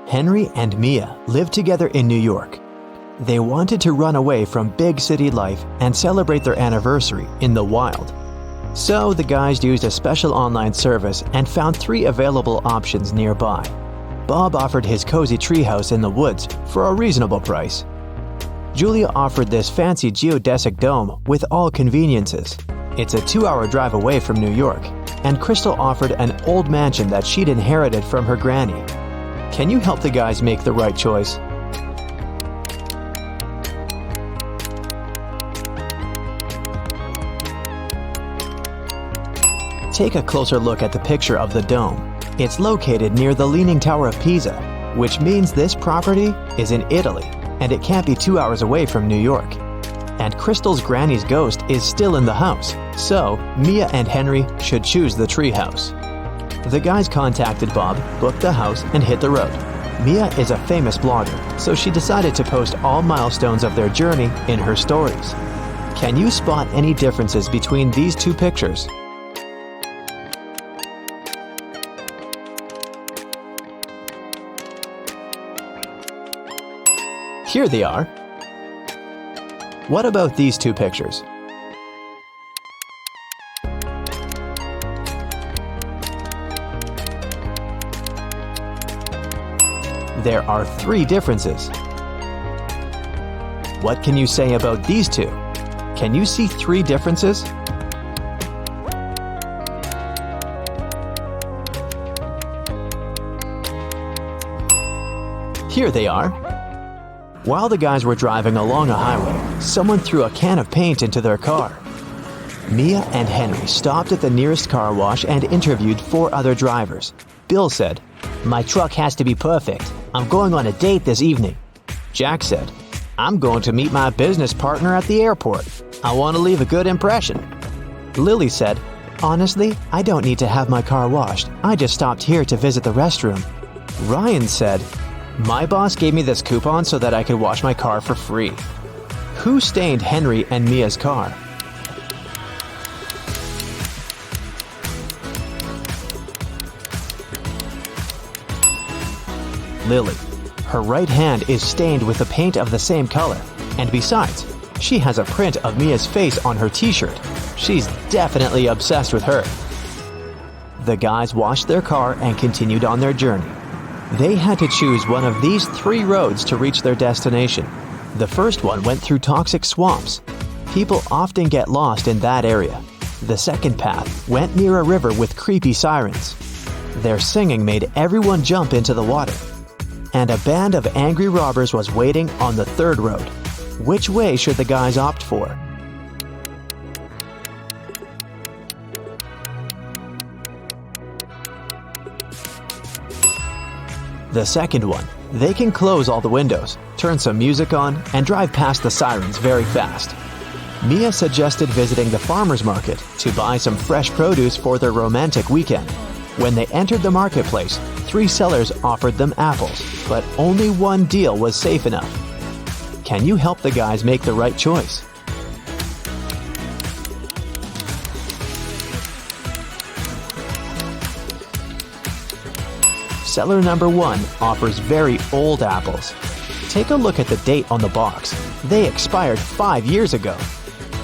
Henry and Mia lived together in New York. They wanted to run away from big city life and celebrate their anniversary in the wild. So the guys used a special online service and found 3 available options nearby. Bob offered his cozy treehouse in the woods for a reasonable price. Julia offered this fancy geodesic dome with all conveniences. It's a 2-hour drive away from New York, and Crystal offered an old mansion that she'd inherited from her granny. Can you help the guys make the right choice? Take a closer look at the picture of the dome. It's located near the Leaning Tower of Pisa, which means this property is in Italy, and it can't be 2 hours away from New York. And Crystal's granny's ghost is still in the house, so Mia and Henry should choose the treehouse. The guys contacted Bob, booked the house, and hit the road. Mia is a famous blogger, so she decided to post all milestones of their journey in her stories. Can you spot any differences between these 2 pictures? Here they are. What about these 2 pictures? There are 3 differences. What can you say about these 2? Can you see 3 differences? Here they are. While the guys were driving along a highway, someone threw a can of paint into their car. Mia and Henry stopped at the nearest car wash and interviewed 4 other drivers. Bill said, "My truck has to be perfect. I'm going on a date this evening." Jack said, "I'm going to meet my business partner at the airport. I want to leave a good impression." Lily said, "Honestly, I don't need to have my car washed. I just stopped here to visit the restroom." Ryan said, "My boss gave me this coupon so that I could wash my car for free." Who stained Henry and Mia's car? Lily. Her right hand is stained with the paint of the same color, and besides, she has a print of Mia's face on her t-shirt. She's definitely obsessed with her. The guys washed their car and continued on their journey. They had to choose one of these 3 roads to reach their destination. The first one went through toxic swamps. People often get lost in that area. The second path went near a river with creepy sirens. Their singing made everyone jump into the water. And a band of angry robbers was waiting on the third road. Which way should the guys opt for? The second one. They can close all the windows, turn some music on, and drive past the sirens very fast. Mia suggested visiting the farmer's market to buy some fresh produce for their romantic weekend. When they entered the marketplace, 3 sellers offered them apples, but only one deal was safe enough. Can you help the guys make the right choice? Seller number 1 offers very old apples. Take a look at the date on the box. They expired 5 years ago.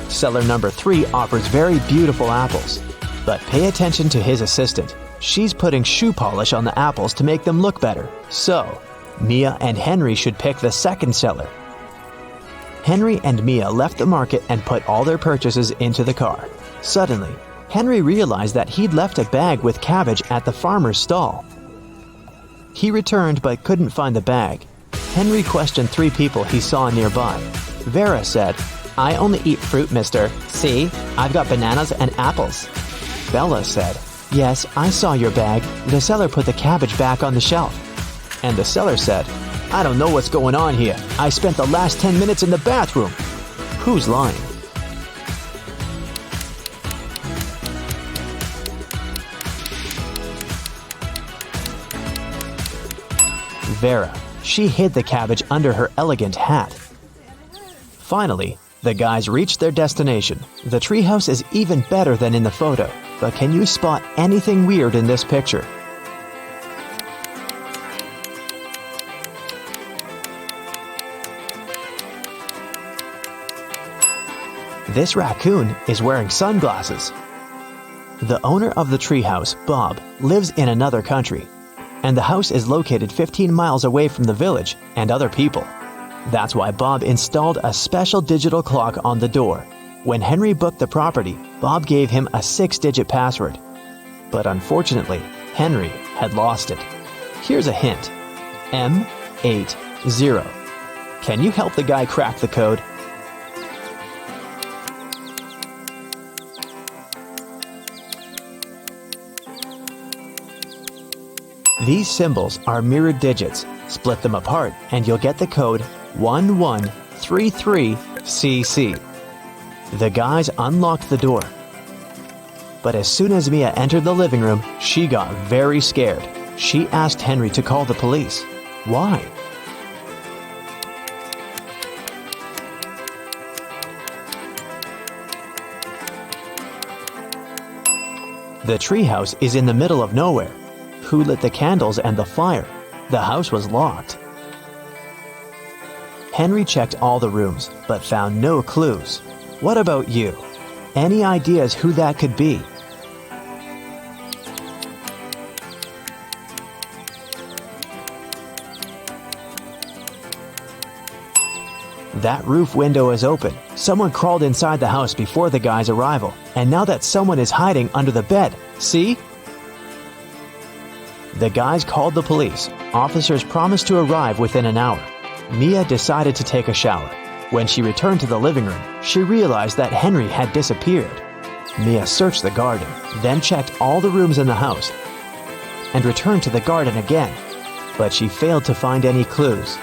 Seller number 3 offers very beautiful apples. But pay attention to his assistant. She's putting shoe polish on the apples to make them look better. So, Mia and Henry should pick the second seller. Henry and Mia left the market and put all their purchases into the car. Suddenly, Henry realized that he'd left a bag with cabbage at the farmer's stall. He returned but couldn't find the bag. Henry questioned 3 people he saw nearby. Vera said, "I only eat fruit, mister. See, I've got bananas and apples." Bella said, "Yes, I saw your bag. The seller put the cabbage back on the shelf." And the seller said, "I don't know what's going on here. I spent the last 10 minutes in the bathroom." Who's lying? Vera. She hid the cabbage under her elegant hat. Finally, the guys reached their destination. The treehouse is even better than in the photo, but can you spot anything weird in this picture? This raccoon is wearing sunglasses. The owner of the treehouse, Bob, lives in another country, and the house is located 15 miles away from the village and other people. That's why Bob installed a special digital clock on the door. When Henry booked the property, Bob gave him a 6-digit password. But unfortunately, Henry had lost it. Here's a hint. M80. Can you help the guy crack the code? These symbols are mirrored digits. Split them apart and you'll get the code 1133CC. The guys unlocked the door. But as soon as Mia entered the living room, she got very scared. She asked Henry to call the police. Why? The treehouse is in the middle of nowhere. Who lit the candles and the fire? The house was locked. Henry checked all the rooms, but found no clues. What about you? Any ideas who that could be? That roof window is open. Someone crawled inside the house before the guy's arrival, and now that someone is hiding under the bed. See? The guys called the police. Officers promised to arrive within an hour. Mia decided to take a shower. When she returned to the living room, she realized that Henry had disappeared. Mia searched the garden, then checked all the rooms in the house, and returned to the garden again. But she failed to find any clues.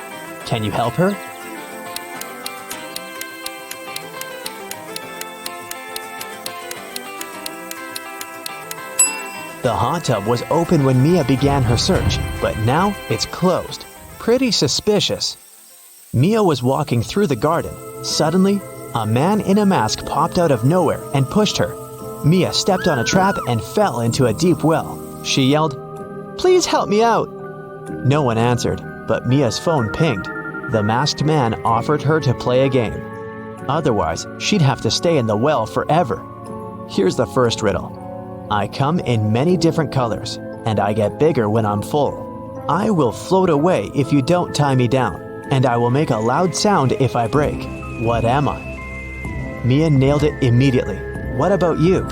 Can you help her? The hot tub was open when Mia began her search, but now it's closed. Pretty suspicious. Mia was walking through the garden. Suddenly, a man in a mask popped out of nowhere and pushed her. Mia stepped on a trap and fell into a deep well. She yelled, "Please help me out!" No one answered, but Mia's phone pinged. The masked man offered her to play a game. Otherwise, she'd have to stay in the well forever. Here's the first riddle. I come in many different colors, and I get bigger when I'm full. I will float away if you don't tie me down, and I will make a loud sound if I break. What am I? Mia nailed it immediately. What about you?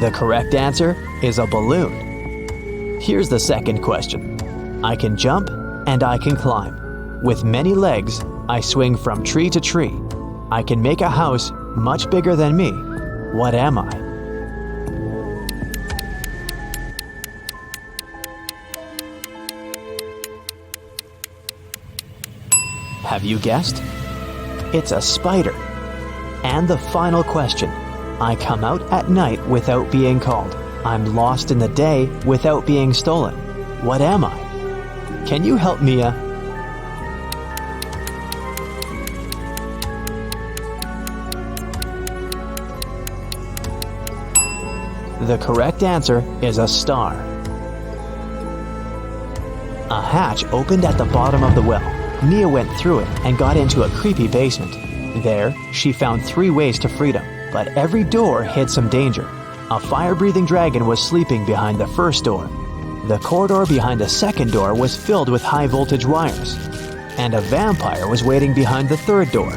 The correct answer is a balloon. Here's the second question. I can jump and I can climb. With many legs, I swing from tree to tree. I can make a house much bigger than me. What am I? Have you guessed? It's a spider. And the final question. I come out at night without being called. I'm lost in the day without being stolen. What am I? Can you help Mia? The correct answer is a star. A hatch opened at the bottom of the well. Mia went through it and got into a creepy basement. There, she found 3 ways to freedom, but every door hid some danger. A fire-breathing dragon was sleeping behind the first door. The corridor behind the second door was filled with high-voltage wires. And a vampire was waiting behind the third door.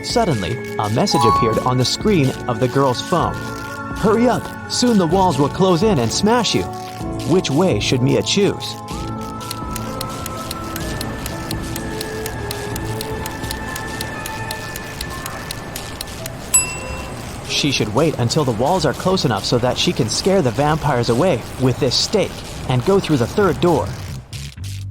Suddenly, a message appeared on the screen of the girl's phone. Hurry up! Soon the walls will close in and smash you. Which way should Mia choose? She should wait until the walls are close enough so that she can scare the vampires away with this stake and go through the third door.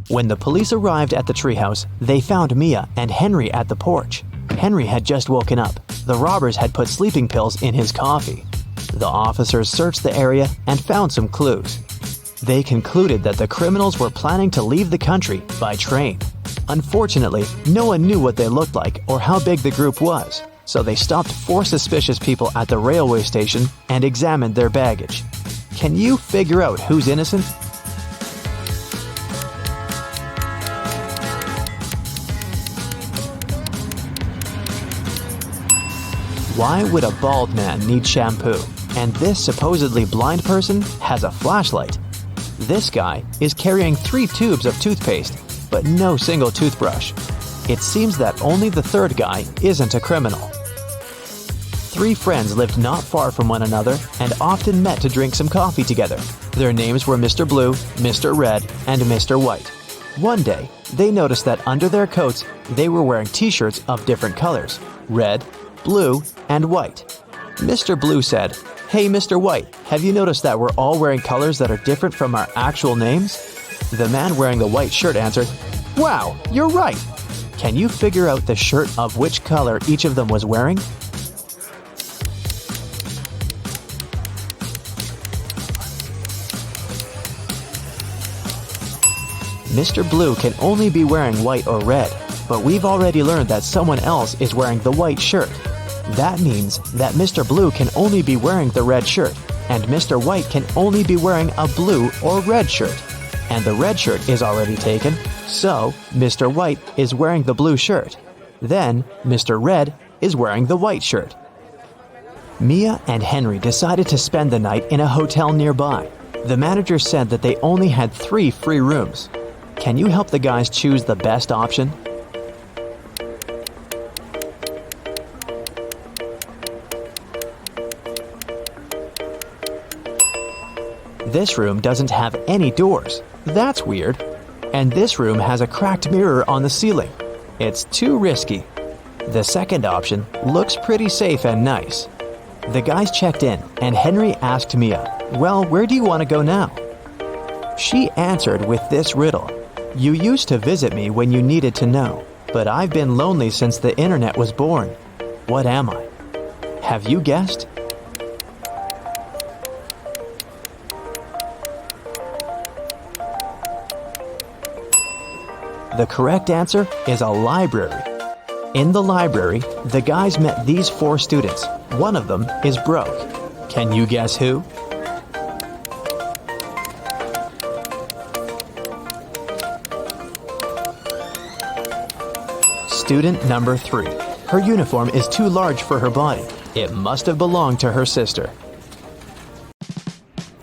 When the police arrived at the treehouse, they found Mia and Henry at the porch. Henry had just woken up. The robbers had put sleeping pills in his coffee. The officers searched the area and found some clues. They concluded that the criminals were planning to leave the country by train. Unfortunately, no one knew what they looked like or how big the group was, so they stopped 4 suspicious people at the railway station and examined their baggage. Can you figure out who's innocent? Why would a bald man need shampoo? And this supposedly blind person has a flashlight. This guy is carrying 3 tubes of toothpaste, but no single toothbrush. It seems that only the third guy isn't a criminal. 3 friends lived not far from one another and often met to drink some coffee together. Their names were Mr. Blue, Mr. Red, and Mr. White. One day, they noticed that under their coats, they were wearing t-shirts of different colors: red, blue, and white. Mr. Blue said, "Hey, Mr. White, have you noticed that we're all wearing colors that are different from our actual names?" The man wearing the white shirt answered, "Wow, you're right. Can you figure out the shirt of which color each of them was wearing?" Mr. Blue can only be wearing white or red, but we've already learned that someone else is wearing the white shirt. That means that Mr. Blue can only be wearing the red shirt, and Mr. White can only be wearing a blue or red shirt. And the red shirt is already taken, so Mr. White is wearing the blue shirt. Then Mr. Red is wearing the white shirt. Mia and Henry decided to spend the night in a hotel nearby. The manager said that they only had 3 free rooms. Can you help the guys choose the best option? This room doesn't have any doors. That's weird. And this room has a cracked mirror on the ceiling. It's too risky. The second option looks pretty safe and nice. The guys checked in, and Henry asked Mia, "Well, where do you want to go now?" She answered with this riddle: "You used to visit me when you needed to know, but I've been lonely since the internet was born. What am I?" Have you guessed? The correct answer is a library. In the library, the guys met these 4 students. One of them is broke. Can you guess who? Student number 3. Her uniform is too large for her body. It must have belonged to her sister.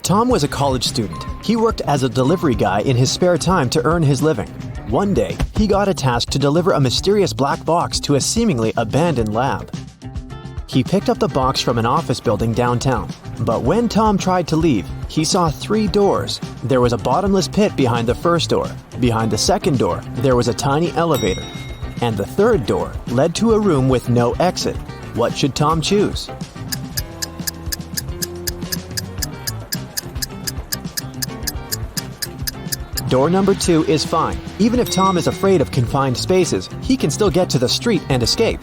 Tom was a college student. He worked as a delivery guy in his spare time to earn his living. One day, he got a task to deliver a mysterious black box to a seemingly abandoned lab. He picked up the box from an office building downtown. But when Tom tried to leave, he saw 3 doors. There was a bottomless pit behind the first door. Behind the second door, there was a tiny elevator. And the third door led to a room with no exit. What should Tom choose? Door number 2 is fine. Even if Tom is afraid of confined spaces, he can still get to the street and escape.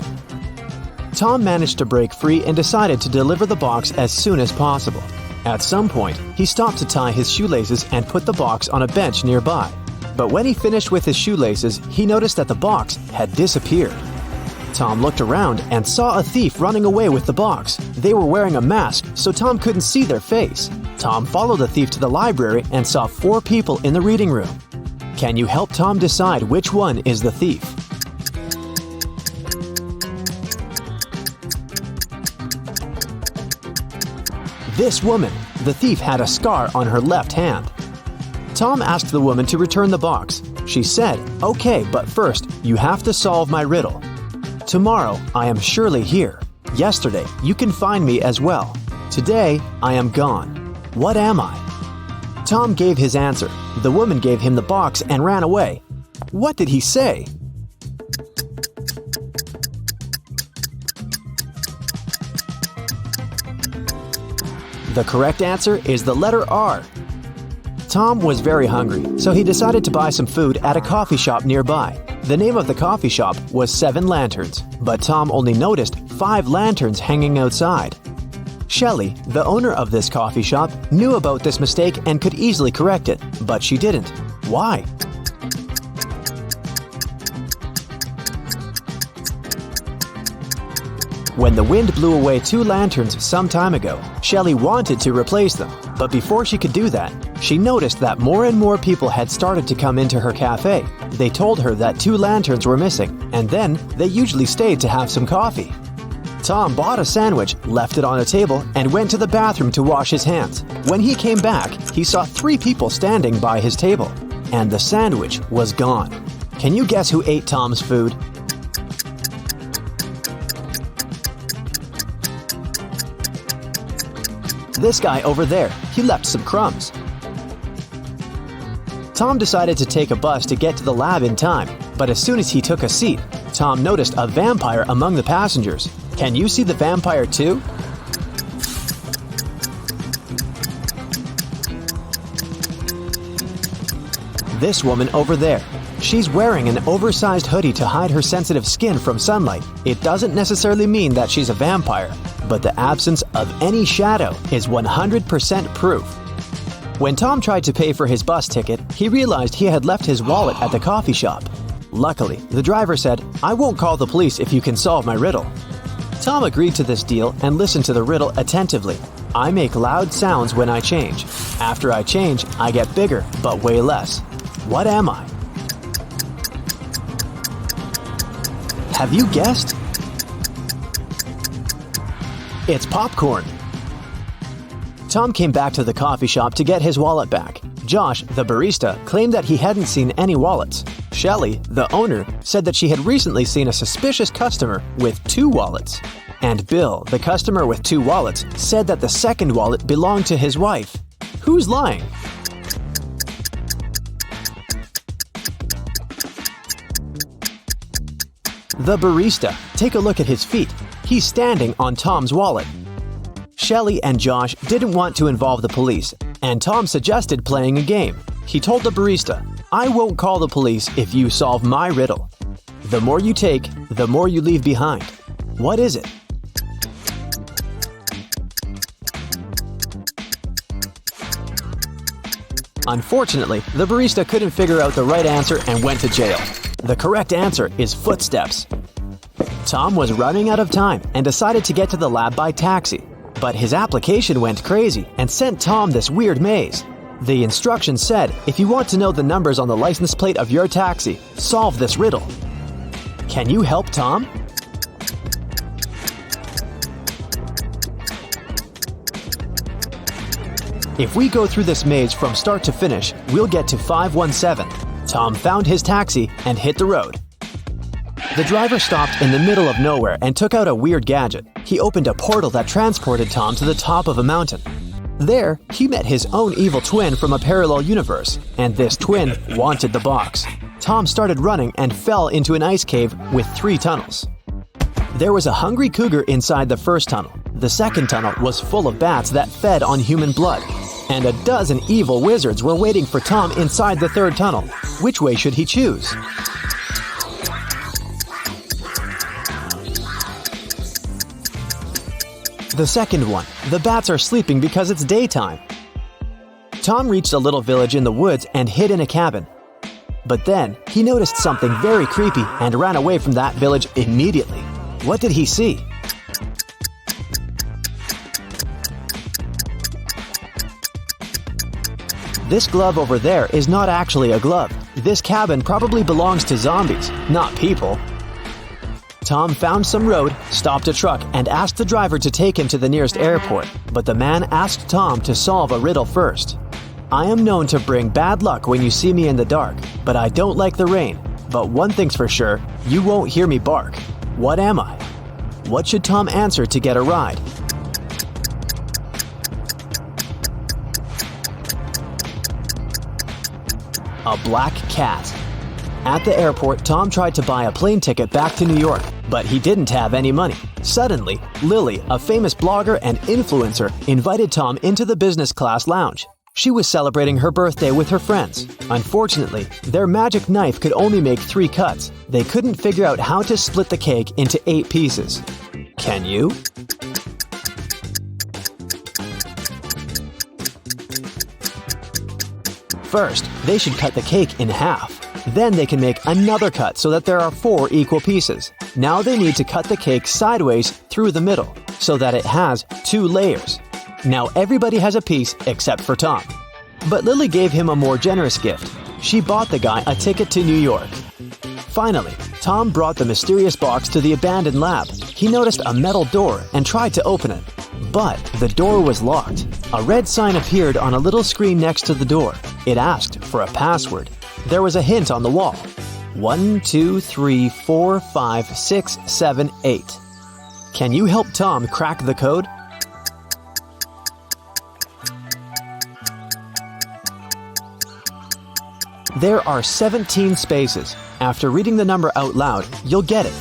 Tom managed to break free and decided to deliver the box as soon as possible. At some point, he stopped to tie his shoelaces and put the box on a bench nearby. But when he finished with his shoelaces, he noticed that the box had disappeared. Tom looked around and saw a thief running away with the box. They were wearing a mask, so Tom couldn't see their face. Tom followed the thief to the library and saw 4 people in the reading room. Can you help Tom decide which one is the thief? This woman, the thief, had a scar on her left hand. Tom asked the woman to return the box. She said, "Okay, but first, you have to solve my riddle. Tomorrow, I am surely here. Yesterday, you can find me as well. Today, I am gone. What am I?" Tom gave his answer. The woman gave him the box and ran away. What did he say? The correct answer is the letter R. Tom was very hungry, so he decided to buy some food at a coffee shop nearby. The name of the coffee shop was 7 Lanterns, but Tom only noticed 5 lanterns hanging outside. Shelley, the owner of this coffee shop, knew about this mistake and could easily correct it, but she didn't. Why? When the wind blew away 2 lanterns some time ago, Shelley wanted to replace them. But before she could do that, she noticed that more and more people had started to come into her cafe. They told her that 2 lanterns were missing, and then they usually stayed to have some coffee. Tom bought a sandwich, left it on a table, and went to the bathroom to wash his hands. When he came back, he saw 3 people standing by his table, and the sandwich was gone. Can you guess who ate Tom's food? This guy over there. He left some crumbs. Tom decided to take a bus to get to the lab in time, but as soon as he took a seat, Tom noticed a vampire among the passengers. Can you see the vampire too? This woman over there. She's wearing an oversized hoodie to hide her sensitive skin from sunlight. It doesn't necessarily mean that she's a vampire, but the absence of any shadow is 100% proof. When Tom tried to pay for his bus ticket, he realized he had left his wallet at the coffee shop. Luckily, the driver said, "I won't call the police if you can solve my riddle." Tom agreed to this deal and listened to the riddle attentively. I make loud sounds when I change. After I change, I get bigger, but way less. What am I? Have you guessed? It's popcorn. Tom came back to the coffee shop to get his wallet back. Josh, the barista, claimed that he hadn't seen any wallets. Shelley, the owner, said that she had recently seen a suspicious customer with 2 wallets. And Bill, the customer with 2 wallets, said that the second wallet belonged to his wife. Who's lying? The barista. Take a look at his feet. He's standing on Tom's wallet. Shelley and Josh didn't want to involve the police, and Tom suggested playing a game. He told the barista, "I won't call the police if you solve my riddle. The more you take, the more you leave behind. What is it?" Unfortunately, the barista couldn't figure out the right answer and went to jail. The correct answer is footsteps. Tom was running out of time and decided to get to the lab by taxi. But his application went crazy and sent Tom this weird maze. The instructions said, if you want to know the numbers on the license plate of your taxi, solve this riddle. Can you help Tom? If we go through this maze from start to finish, we'll get to 517. Tom found his taxi and hit the road. The driver stopped in the middle of nowhere and took out a weird gadget. He opened a portal that transported Tom to the top of a mountain. There, he met his own evil twin from a parallel universe, and this twin wanted the box. Tom started running and fell into an ice cave with 3 tunnels. There was a hungry cougar inside the first tunnel. The second tunnel was full of bats that fed on human blood. And a dozen evil wizards were waiting for Tom inside the third tunnel. Which way should he choose? The second one. The bats are sleeping because it's daytime. Tom reached a little village in the woods and hid in a cabin. But then, he noticed something very creepy and ran away from that village immediately. What did he see? This glove over there is not actually a glove. This cabin probably belongs to zombies, not people. Tom found some road, stopped a truck, and asked the driver to take him to the nearest airport. But the man asked Tom to solve a riddle first. I am known to bring bad luck when you see me in the dark, but I don't like the rain. But one thing's for sure, you won't hear me bark. What am I? What should Tom answer to get a ride? A black cat. At the airport, Tom tried to buy a plane ticket back to New York, but he didn't have any money. Suddenly, Lily, a famous blogger and influencer, invited Tom into the business class lounge. She was celebrating her birthday with her friends. Unfortunately, their magic knife could only make 3 cuts. They couldn't figure out how to split the cake into 8 pieces. Can you? First, they should cut the cake in half. Then they can make another cut so that there are 4 equal pieces. Now they need to cut the cake sideways through the middle so that it has 2 layers. Now everybody has a piece except for Tom. But Lily gave him a more generous gift. She bought the guy a ticket to New York. Finally, Tom brought the mysterious box to the abandoned lab. He noticed a metal door and tried to open it. But the door was locked. A red sign appeared on a little screen next to the door. It asked for a password. There was a hint on the wall. 1, 2, 3, 4, 5, 6, 7, 8. Can you help Tom crack the code? There are 17 spaces. After reading the number out loud, you'll get it.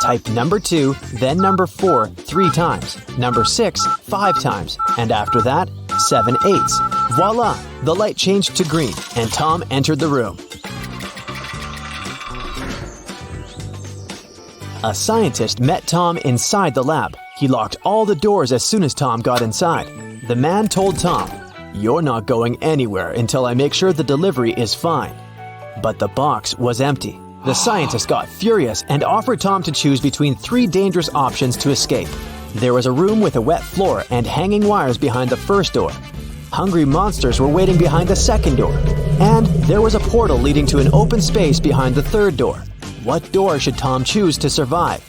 Type number 2, then number 4 3 times, number 6 5 times, and after that, 7 eighths. Voila! The light changed to green, and Tom entered the room. A scientist met Tom inside the lab. He locked all the doors as soon as Tom got inside. The man told Tom, "You're not going anywhere until I make sure the delivery is fine." But the box was empty. The scientist got furious and offered Tom to choose between 3 dangerous options to escape. There was a room with a wet floor and hanging wires behind the first door. Hungry monsters were waiting behind the second door. And there was a portal leading to an open space behind the third door. What door should Tom choose to survive?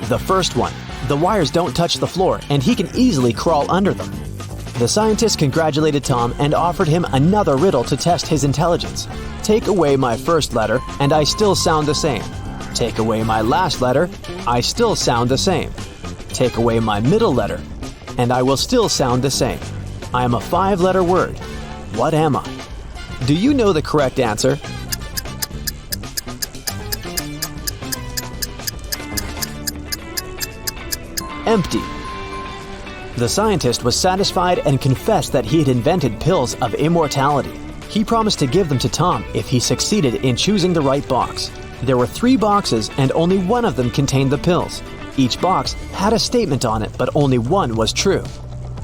The first one. The wires don't touch the floor and he can easily crawl under them. The scientist congratulated Tom and offered him another riddle to test his intelligence. Take away my first letter and I still sound the same. Take away my last letter, I still sound the same. Take away my middle letter, and I will still sound the same. I am a 5-letter word. What am I? Do you know the correct answer? Empty. The scientist was satisfied and confessed that he had invented pills of immortality. He promised to give them to Tom if he succeeded in choosing the right box. There were 3 boxes and only one of them contained the pills. Each box had a statement on it, but only one was true.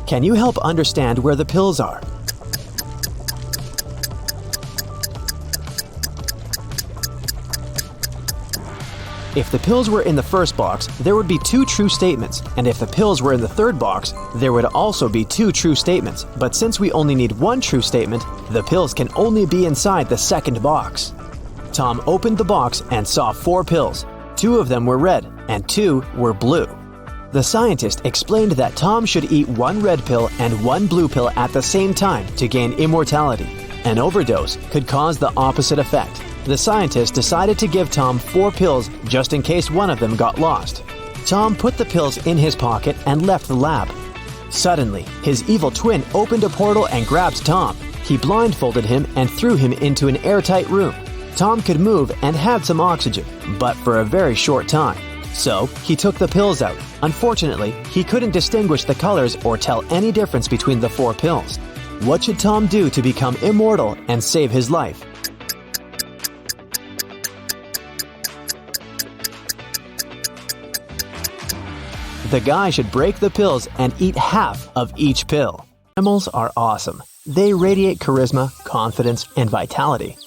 Can you help understand where the pills are? If the pills were in the first box, there would be 2 true statements, and if the pills were in the third box, there would also be 2 true statements. But since we only need 1 true statement, the pills can only be inside the second box. Tom opened the box and saw 4 pills. 2 of them were red, and 2 were blue. The scientist explained that Tom should eat 1 red pill and 1 blue pill at the same time to gain immortality. An overdose could cause the opposite effect. The scientist decided to give Tom 4 pills just in case one of them got lost. Tom put the pills in his pocket and left the lab. Suddenly, his evil twin opened a portal and grabbed Tom. He blindfolded him and threw him into an airtight room. Tom could move and had some oxygen, but for a very short time. So, he took the pills out. Unfortunately, he couldn't distinguish the colors or tell any difference between the 4 pills. What should Tom do to become immortal and save his life? The guy should break the pills and eat half of each pill. Animals are awesome. They radiate charisma, confidence, and vitality.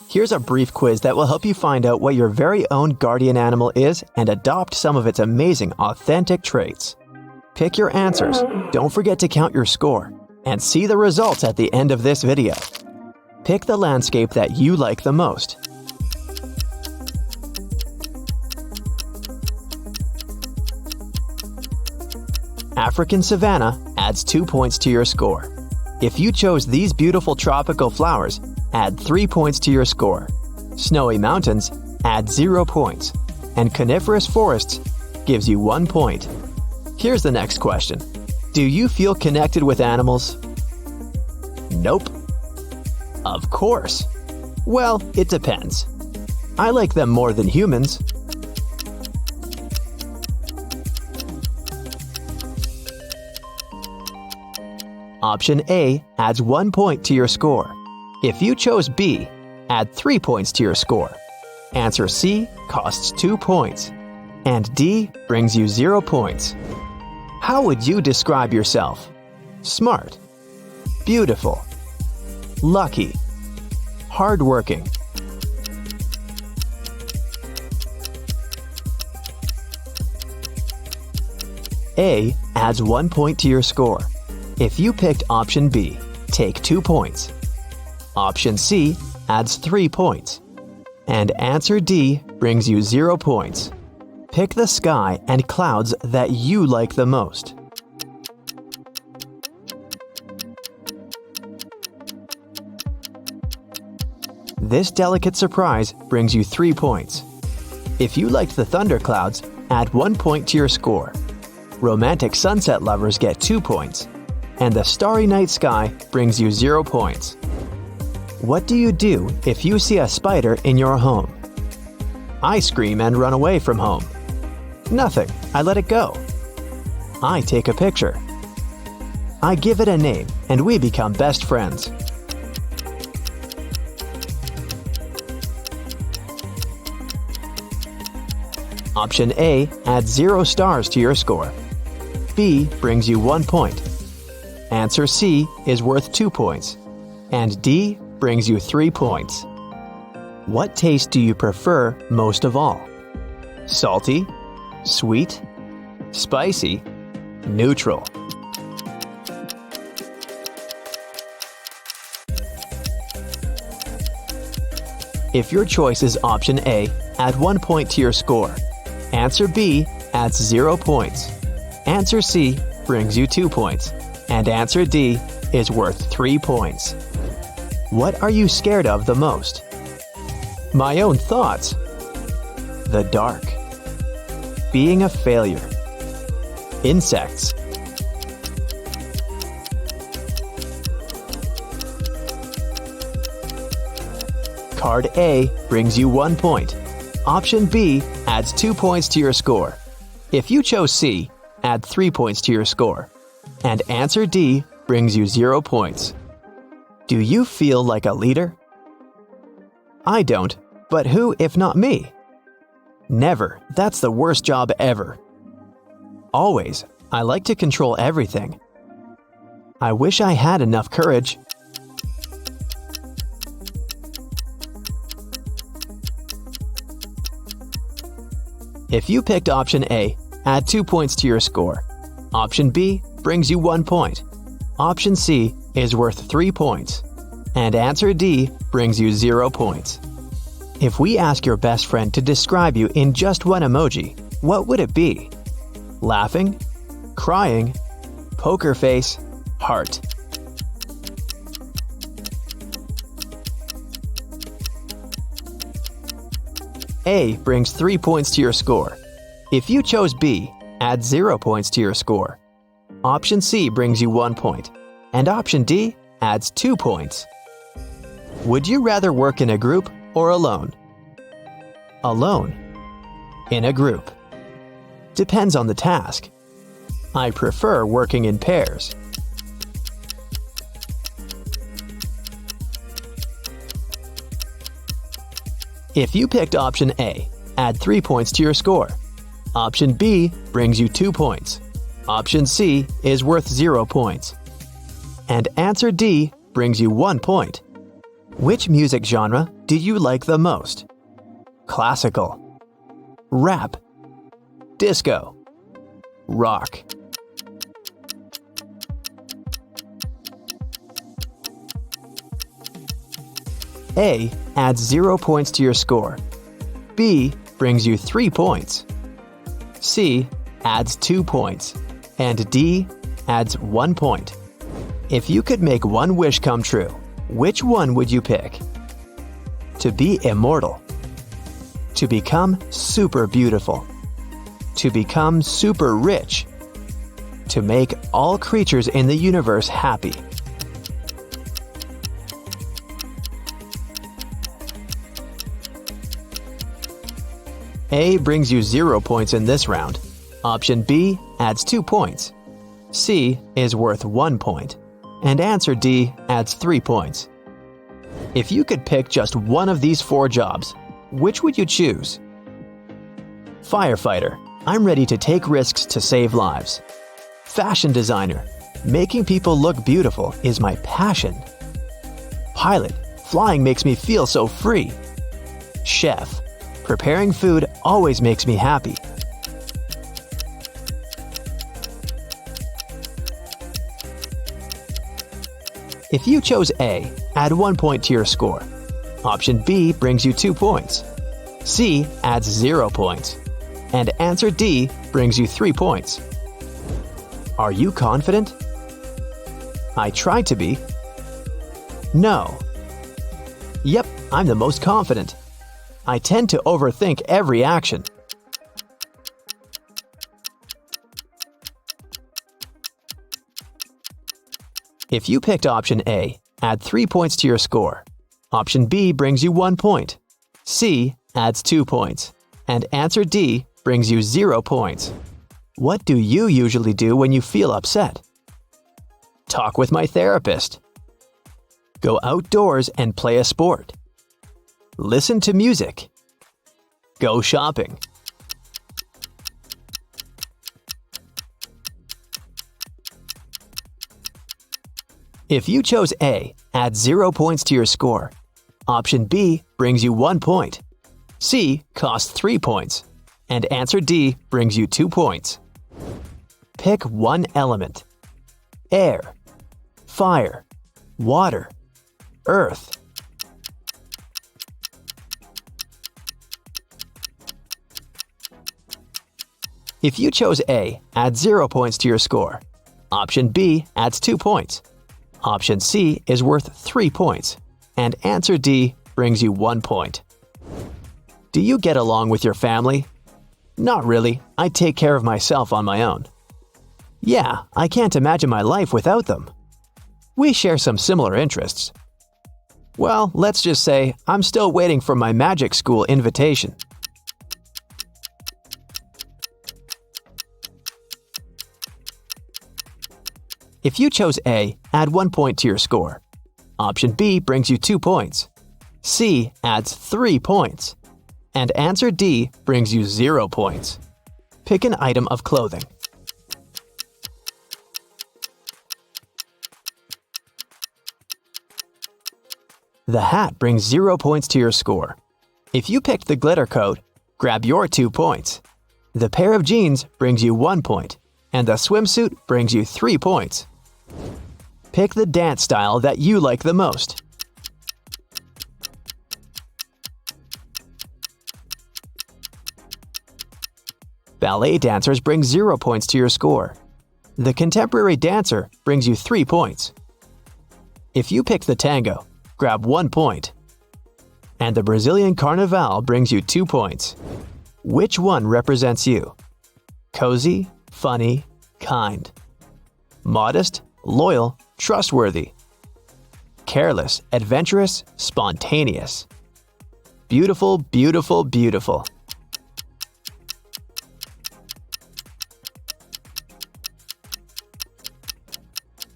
Here's a brief quiz that will help you find out what your very own guardian animal is and adopt some of its amazing, authentic traits. Pick your answers, don't forget to count your score, and see the results at the end of this video. Pick the landscape that you like the most. African savanna adds 2 points to your score. If you chose these beautiful tropical flowers, add 3 points to your score. Snowy mountains, add 0 points. And coniferous forests gives you 1 point. Here's the next question. Do you feel connected with animals? Nope. Of course. Well, it depends. I like them more than humans. Option A adds 1 point to your score. If you chose B, add 3 points to your score. Answer C costs 2 points. And D brings you 0 points. How would you describe yourself? Smart, beautiful, lucky, hardworking. A adds 1 point to your score. If you picked option B, take 2 points. Option C adds 3 points. And answer D brings you 0 points. Pick the sky and clouds that you like the most. This delicate surprise brings you 3 points. If you liked the thunderclouds, add 1 point to your score. Romantic sunset lovers get 2 points. And the starry night sky brings you 0 points. What do you do if you see a spider in your home? I scream and run away from home. Nothing, I let it go. I take a picture. I give it a name and we become best friends. Option A adds 0 stars to your score. B brings you 1 point. Answer C is worth 2 points. And D brings you 3 points. What taste do you prefer most of all? Salty, sweet, spicy, neutral. If your choice is option A, add 1 point to your score. Answer B adds 0 points. Answer C brings you 2 points. And answer D is worth 3 points. What are you scared of the most? My own thoughts. The dark. Being a failure. Insects. Card A brings you 1 point. Option B adds 2 points to your score. If you chose C, add 3 points to your score. And answer D brings you 0 points. Do you feel like a leader? I don't, but who if not me? Never, that's the worst job ever. Always, I like to control everything. I wish I had enough courage. If you picked option A, add 2 points to your score. Option B brings you 1 point. Option C is worth 3 points. And answer D brings you 0 points. If we ask your best friend to describe you in just one emoji, what would it be? Laughing, crying, poker face, heart. A brings 3 points to your score. If you chose B, add 0 points to your score. Option C brings you 1 point. And option D adds 2 points. Would you rather work in a group or alone? Alone. In a group. Depends on the task. I prefer working in pairs. If you picked option A, add 3 points to your score. Option B brings you 2 points. Option C is worth 0 points. And answer D brings you 1 point. Which music genre do you like the most? Classical, rap, disco, rock. A adds 0 points to your score. B brings you 3 points. C adds 2 points. And D adds 1 point. If you could make one wish come true, which one would you pick? To be immortal. To become super beautiful. To become super rich. To make all creatures in the universe happy. A brings you 0 points in this round. Option B adds 2 points. C is worth 1 point. And answer D adds 3 points. If you could pick just one of these 4 jobs, which would you choose? Firefighter. I'm ready to take risks to save lives. Fashion designer. Making people look beautiful is my passion. Pilot. Flying makes me feel so free. Chef. Preparing food always makes me happy. If you chose A, add 1 point to your score. Option B brings you 2 points. C adds 0 points. And answer D brings you 3 points. Are you confident? I tried to be. No. Yep, I'm the most confident. I tend to overthink every action. If you picked option A, add 3 points to your score. Option B brings you 1 point. C adds 2 points. And answer D brings you 0 points. What do you usually do when you feel upset? Talk with my therapist. Go outdoors and play a sport. Listen to music. Go shopping. If you chose A, add 0 points to your score. Option B brings you 1 point. C costs 3 points. And answer D brings you 2 points. Pick one element. Air, fire, water, earth. If you chose A, add 0 points to your score. Option B adds 2 points. Option C is worth 3 points. And answer D brings you 1 point. Do you get along with your family? Not really. I take care of myself on my own. Yeah, I can't imagine my life without them. We share some similar interests. Well, let's just say I'm still waiting for my magic school invitation. If you chose A, add 1 point to your score. Option B brings you 2 points. C adds 3 points. And answer D brings you 0 points. Pick an item of clothing. The hat brings 0 points to your score. If you picked the glitter coat, grab your 2 points. The pair of jeans brings you 1 point, and the swimsuit brings you 3 points. Pick the dance style that you like the most. Ballet dancers bring 0 points to your score. The contemporary dancer brings you 3 points. If you pick the tango, grab 1 point. And the Brazilian carnaval brings you 2 points. Which one represents you? Cozy, funny, kind. Modest, loyal, trustworthy. Careless, adventurous, spontaneous. Beautiful, beautiful, beautiful.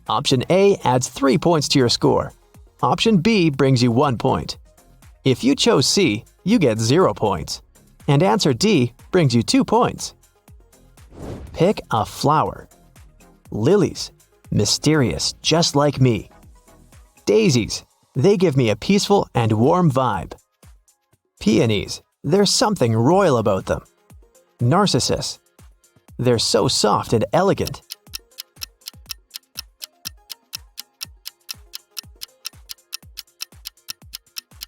Option A adds 3 points to your score. Option B brings you 1 point. If you chose C, you get 0 points. And answer D brings you 2 points. Pick a flower. Lilies, mysterious just like me. Daisies, they give me a peaceful and warm vibe. Peonies, there's something royal about them. Narcissus, they're so soft and elegant.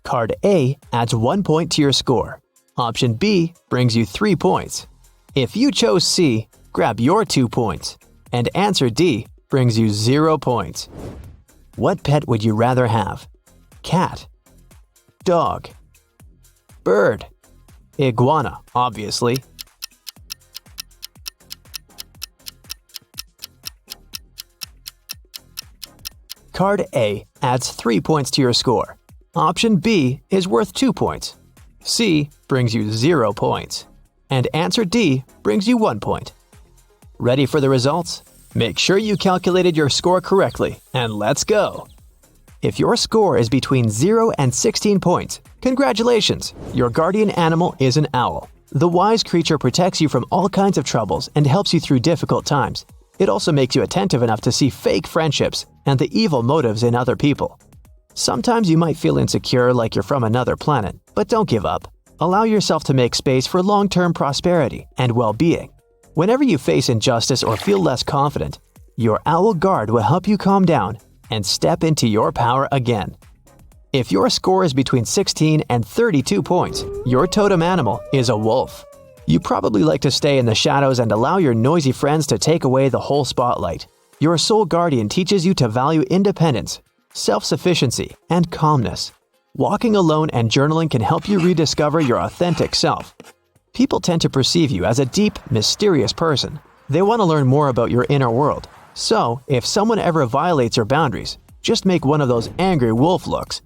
Card A adds 1 point to your score. Option B brings you 3 points. If you chose C, grab your 2 points. And answer D brings you 0 points. What pet would you rather have? Cat, dog, bird, iguana, obviously. Card A adds 3 points to your score. Option B is worth 2 points. C brings you 0 points. And answer D brings you 1 point. Ready for the results? Make sure you calculated your score correctly, and let's go! If your score is between 0 and 16 points, congratulations! Your guardian animal is an owl. The wise creature protects you from all kinds of troubles and helps you through difficult times. It also makes you attentive enough to see fake friendships and the evil motives in other people. Sometimes you might feel insecure like you're from another planet, but don't give up. Allow yourself to make space for long-term prosperity and well-being. Whenever you face injustice or feel less confident, your owl guard will help you calm down and step into your power again. If your score is between 16 and 32 points, your totem animal is a wolf. You probably like to stay in the shadows and allow your noisy friends to take away the whole spotlight. Your soul guardian teaches you to value independence, self-sufficiency, and calmness. Walking alone and journaling can help you rediscover your authentic self. People tend to perceive you as a deep, mysterious person. They want to learn more about your inner world. So, if someone ever violates your boundaries, just make one of those angry wolf looks.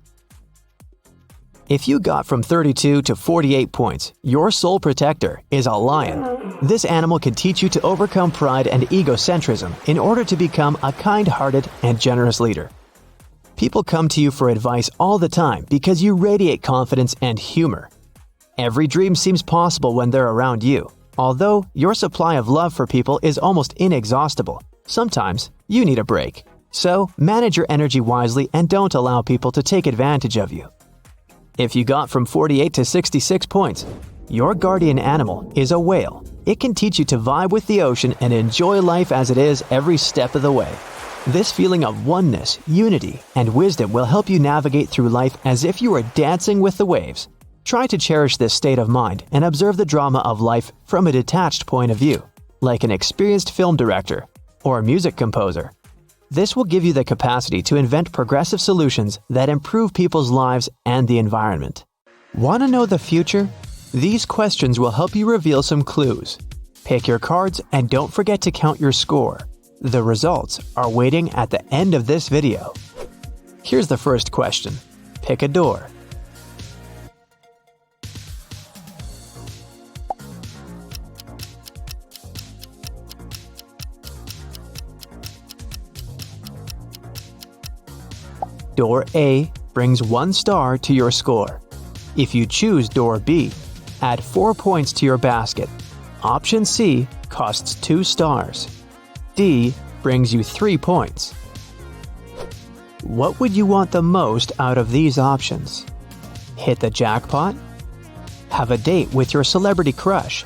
If you got from 32 to 48 points, your soul protector is a lion. This animal can teach you to overcome pride and egocentrism in order to become a kind-hearted and generous leader. People come to you for advice all the time because you radiate confidence and humor. Every dream seems possible when they're around you. Although your supply of love for people is almost inexhaustible, sometimes you need a break. So, manage your energy wisely and don't allow people to take advantage of you. If you got from 48 to 66 points, your guardian animal is a whale. It can teach you to vibe with the ocean and enjoy life as it is every step of the way. This feeling of oneness, unity, and wisdom will help you navigate through life as if you were dancing with the waves. Try to cherish this state of mind and observe the drama of life from a detached point of view, like an experienced film director or music composer. This will give you the capacity to invent progressive solutions that improve people's lives and the environment. Want to know the future? These questions will help you reveal some clues. Pick your cards and don't forget to count your score. The results are waiting at the end of this video. Here's the first question. Pick a door. Door A brings 1 star to your score. If you choose door B, add 4 points to your basket. Option C costs 2 stars. D brings you 3 points. What would you want the most out of these options? Hit the jackpot? Have a date with your celebrity crush?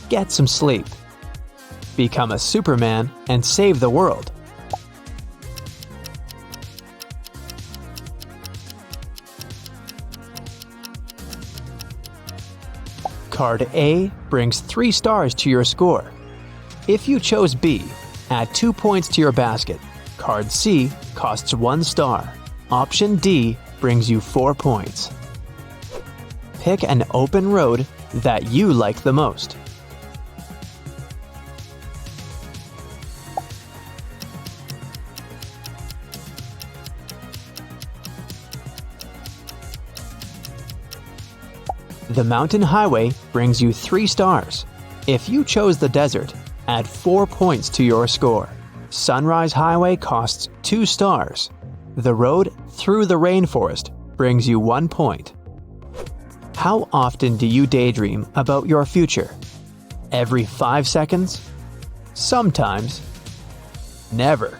Get some sleep? Become a Superman and save the world? Card A brings 3 stars to your score. If you chose B, add 2 points to your basket. Card C costs 1 star. Option D brings you 4 points. Pick an open road that you like the most. The mountain highway brings you 3 stars. If you chose the desert, add 4 points to your score. Sunrise highway costs 2 stars. The road through the rainforest brings you 1 point. How often do you daydream about your future? Every 5 seconds? Sometimes. Never.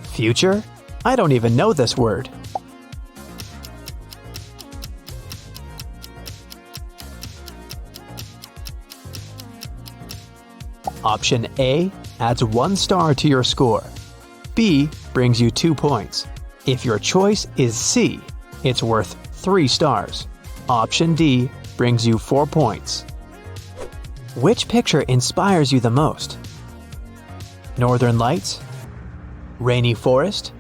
Future? I don't even know this word. Option A adds 1 star to your score. B brings you 2 points. If your choice is C, it's worth 3 stars. Option D brings you 4 points. Which picture inspires you the most? Northern Lights? Rainy forest?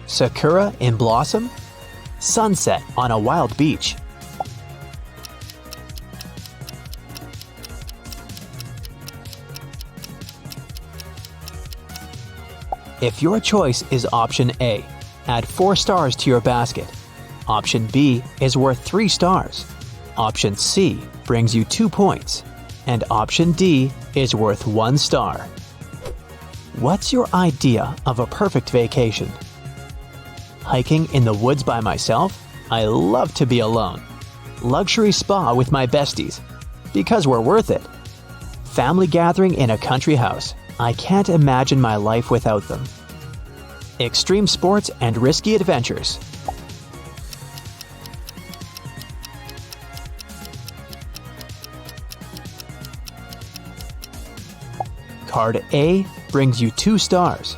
Sakura in blossom? Sunset on a wild beach? If your choice is option A, add 4 stars to your basket. Option B is worth 3 stars. Option C brings you 2 points. And option D is worth 1 star. What's your idea of a perfect vacation? Hiking in the woods by myself? I love to be alone. Luxury spa with my besties, because we're worth it. Family gathering in a country house. I can't imagine my life without them. Extreme sports and risky adventures. Card A brings you 2 stars.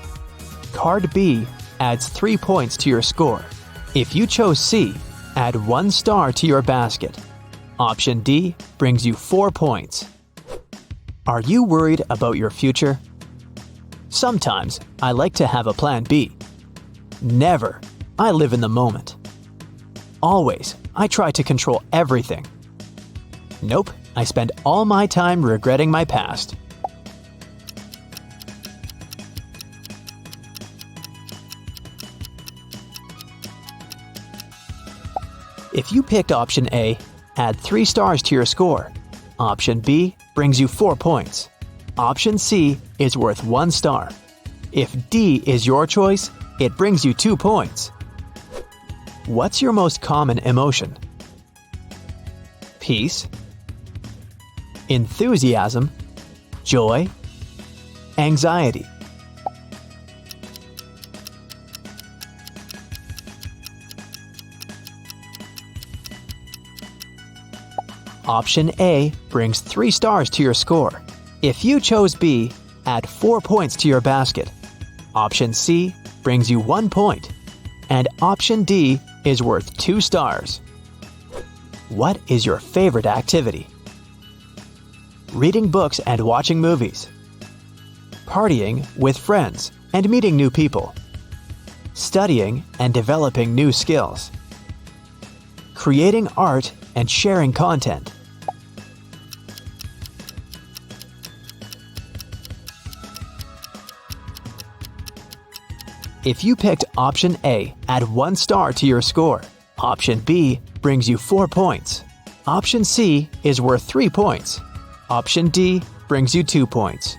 Card B adds 3 points to your score. If you chose C, add 1 star to your basket. Option D brings you 4 points. Are you worried about your future? Sometimes I like to have a plan B. Never. I live in the moment. Always, I try to control everything. Nope, I spend all my time regretting my past. If you picked option A, add 3 stars to your score. Option B brings you 4 points. Option C is worth 1 star. If D is your choice, it brings you 2 points. What's your most common emotion? Peace, enthusiasm, joy, anxiety. Option A brings 3 stars to your score. If you chose B, add 4 points to your basket. Option C brings you 1 point. And option D is worth 2 stars. What is your favorite activity? Reading books and watching movies. Partying with friends and meeting new people. Studying and developing new skills. Creating art and sharing content. If you picked option A, add 1 star to your score. Option B brings you 4 points. Option C is worth 3 points. Option D brings you 2 points.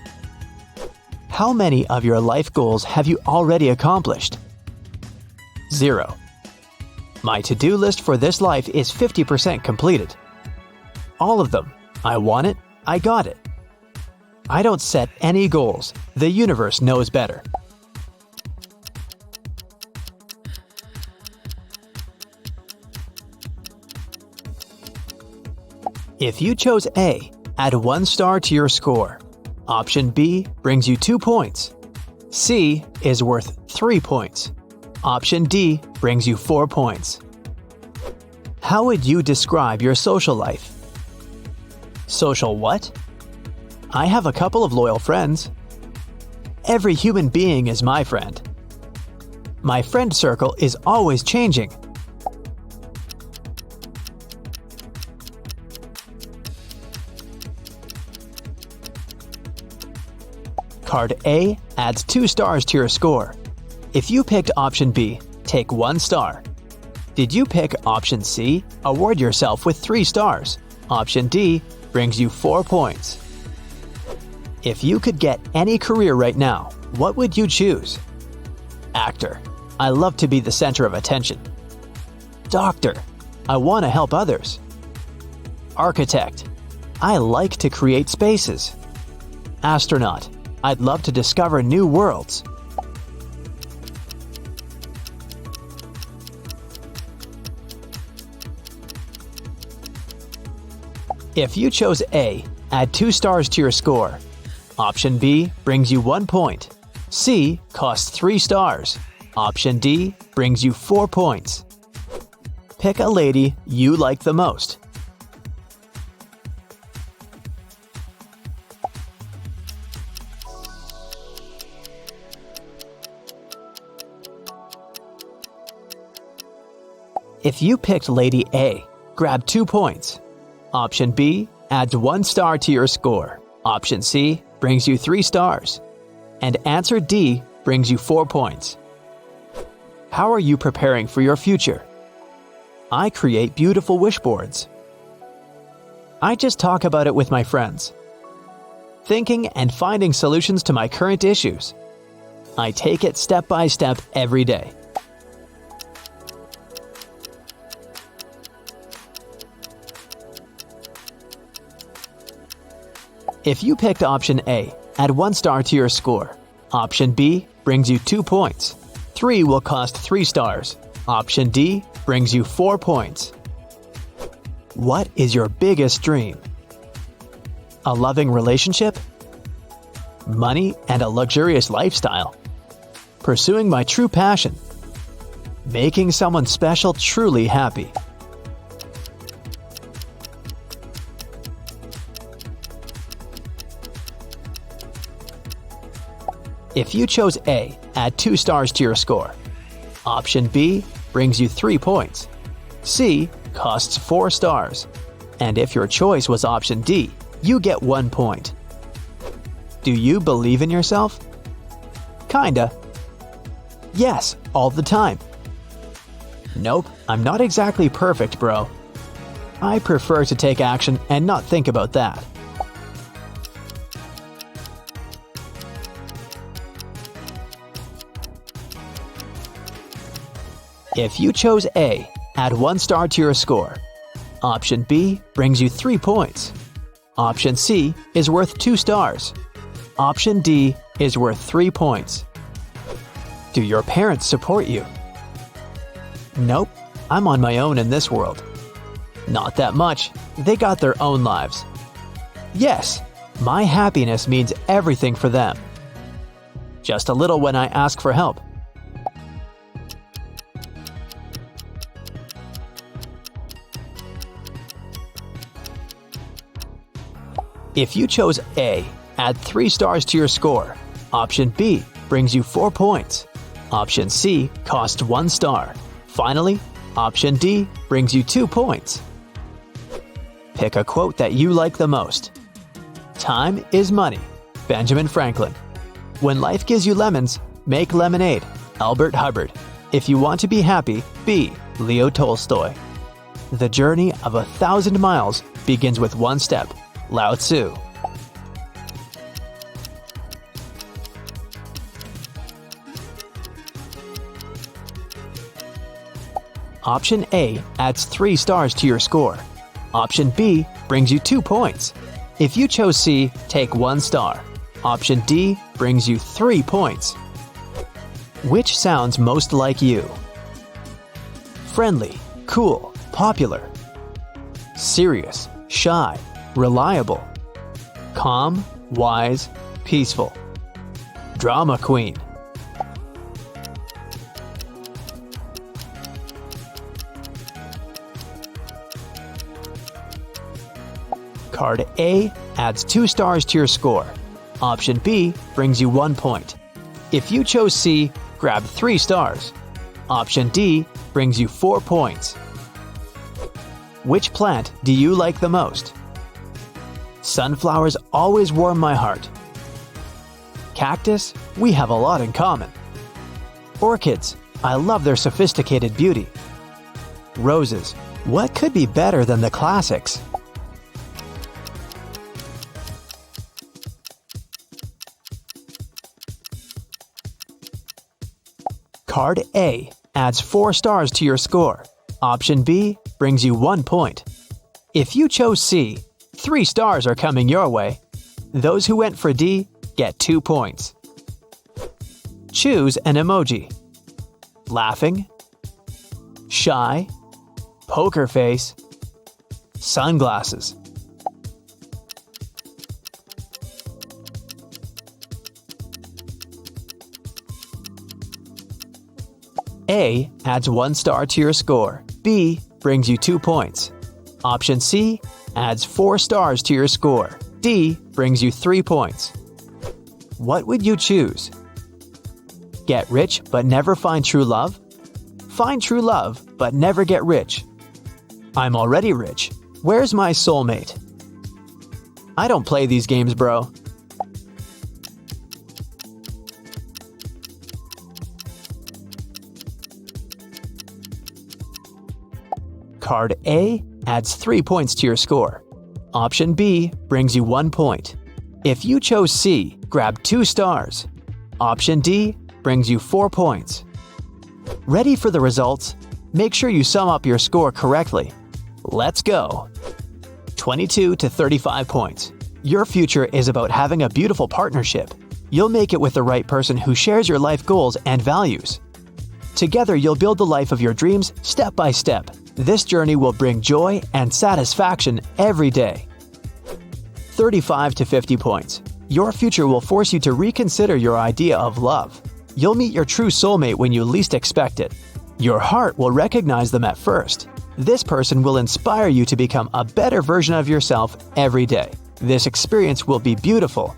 How many of your life goals have you already accomplished? 0. My to-do list for this life is 50% completed. All of them. I want it, I got it. I don't set any goals. The universe knows better. If you chose A, add 1 star to your score. Option B brings you 2 points. C is worth 3 points. Option D brings you 4 points. How would you describe your social life? Social what? I have a couple of loyal friends. Every human being is my friend. My friend circle is always changing. Card A adds 2 stars to your score. If you picked option B, take 1 star. Did you pick option C? Award yourself with 3 stars. Option D brings you 4 points. If you could get any career right now, what would you choose? Actor. I love to be the center of attention. Doctor. I want to help others. Architect. I like to create spaces. Astronaut. I'd love to discover new worlds. If you chose A, add 2 stars to your score. Option B brings you 1 point. C costs 3 stars. Option D brings you 4 points. Pick a lady you like the most. If you picked Lady A, grab 2 points. Option B adds 1 star to your score. Option C brings you 3 stars. And answer D brings you 4 points. How are you preparing for your future? I create beautiful wish boards. I just talk about it with my friends. Thinking and finding solutions to my current issues. I take it step by step every day. If you picked option A, add 1 star to your score. Option B brings you 2 points. 3 will cost 3 stars. Option D brings you 4 points. What is your biggest dream? A loving relationship? Money and a luxurious lifestyle? Pursuing my true passion? making someone special truly happy. If you chose A, add 2 stars to your score. Option B brings you 3 points. C costs 4 stars. And if your choice was option D, you get 1 point. Do you believe in yourself? Kinda. Yes, all the time. Nope, I'm not exactly perfect, bro. I prefer to take action and not think about that. If you chose A, add 1 star to your score. Option B brings you 3 points. Option C is worth 2 stars. Option D is worth 3 points. Do your parents support you? Nope, I'm on my own in this world. Not that much, they got their own lives. Yes, my happiness means everything for them. Just a little when I ask for help. If you chose A, add 3 stars to your score. Option B brings you 4 points. Option C costs 1 star. Finally, option D brings you 2 points. Pick a quote that you like the most. Time is money. Benjamin Franklin. When life gives you lemons, make lemonade. Albert Hubbard. If you want to be happy, be Leo Tolstoy. The journey of 1,000 miles begins with 1 step. Lao Tzu. Option A adds 3 stars to your score. Option B brings you 2 points. If you chose C, take 1 star. Option D brings you 3 points. Which sounds most like you? Friendly, cool, popular. Serious, shy, reliable. Calm, wise, peaceful. Drama queen. Card A adds 2 stars to your score. Option B brings you 1 point. If you chose C, grab 3 stars. Option D brings you 4 points. Which plant do you like the most? Sunflowers always warm my heart. Cactus, we have a lot in common. Orchids, I love their sophisticated beauty. Roses, what could be better than the classics? Card A adds 4 stars to your score. Option B brings you 1 point. If you chose C, 3 stars are coming your way. Those who went for D get 2 points. Choose an emoji. Laughing, shy, poker face, sunglasses. A adds 1 star to your score. B brings you 2 points. Option C adds 4 stars to your score. D brings you 3 points. What would you choose? Get rich but never find true love? Find true love but never get rich. I'm already rich. Where's my soulmate? I don't play these games, bro. Card A adds 3 points to your score. Option B brings you 1 point. If you chose C, grab 2 stars. Option D brings you 4 points. Ready for the results? Make sure you sum up your score correctly. Let's go! 22 to 35 points. Your future is about having a beautiful partnership. You'll make it with the right person who shares your life goals and values. Together, you'll build the life of your dreams step by step. This journey will bring joy and satisfaction every day. 35 to 50 points. Your future will force you to reconsider your idea of love. You'll meet your true soulmate when you least expect it. Your heart will recognize them at first. This person will inspire you to become a better version of yourself every day. This experience will be beautiful.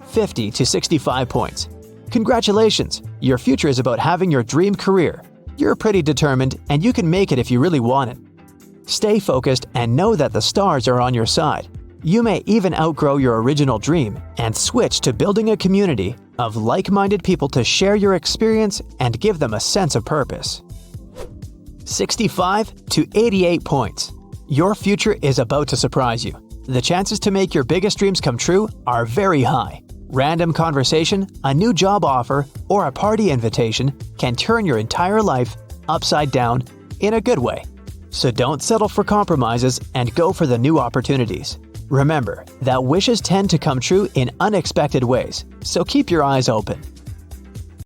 50 to 65 points. Congratulations! Your future is about having your dream career. You're pretty determined and you can make it if you really want it. Stay focused and know that the stars are on your side. You may even outgrow your original dream and switch to building a community of like-minded people to share your experience and give them a sense of purpose. 65 to 88 points. Your future is about to surprise you. The chances to make your biggest dreams come true are very high. Random conversation, a new job offer, or a party invitation can turn your entire life upside down in a good way. So don't settle for compromises and go for the new opportunities. Remember that wishes tend to come true in unexpected ways, so keep your eyes open.